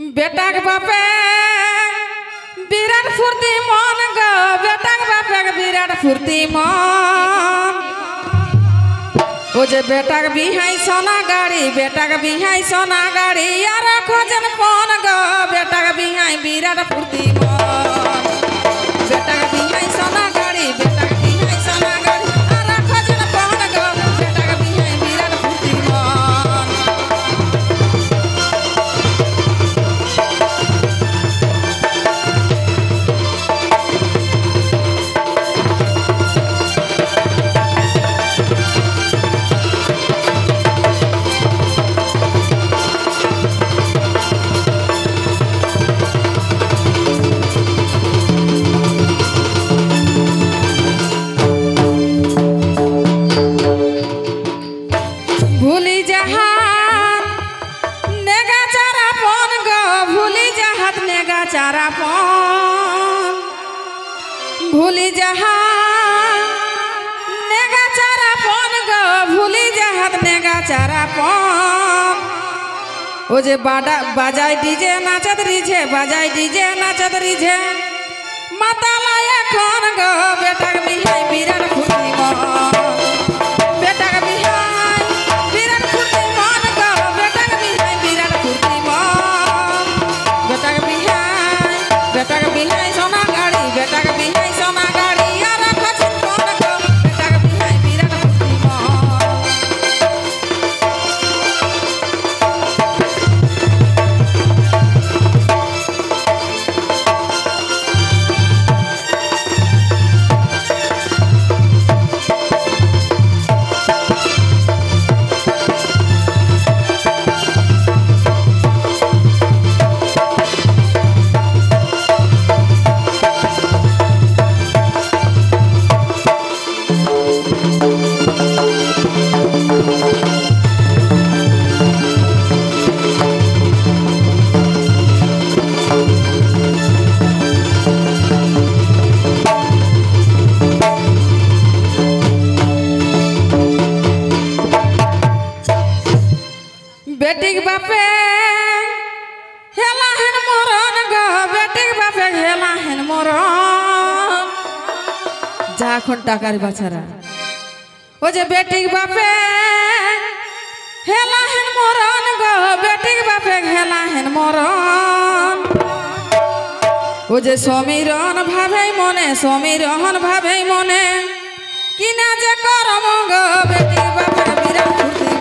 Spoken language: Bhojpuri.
बेटा के बापे विराट फुर्ती मन गो बेटा के बापे विराट फुर्ती मन ओ जे बेटा के बिहाई सोना गाड़ी बेटा के बिहाई सोना गाड़ी यार खोजन फोन गो बेटा के बिहाई विराट फुर्ती मन बेटा के बिहाई सोना गाड़ी बेटा के बिहाई सोना गाड़ी यार खोजन फोन गो बेटा के बिहाई विराट फुर्ती मन भूली जहात नेगा चारा पन गो भूली जहात नेगा चारा पन भूली जहात नेगा चारा पन गो भूली जहात नेगा चारा पन ओ जे बाजाय डीजे नाचत रिझे बाजाय डीजे नाचत रिझे माता लाए खान गो बेटा के बिहाई विराट फुर्ती मन बेटा के बिहाई विराट फुर्ती मन गो बेटा के बिहाई विराट फुर्ती मन बेटा के बिहाई सोना गाड़ी बेटा के बिहाई सोना गाड़ी यार खचिन मन गो बेटा के बिहाई विराट फुर्ती मन बेटी के बापे हेला हेन मोरन गो बेटी के बापे हेला हेन मोरन जा कोन टाकार बाछारा ओ जे बेटी के बापे हेला हेन मोरन गो बेटी के बापे हेला हेन मोरन ओ जे समीरन भावे मने समीरन भावे मने किना जे करम गो बेटी के बापे विराट फुर्ती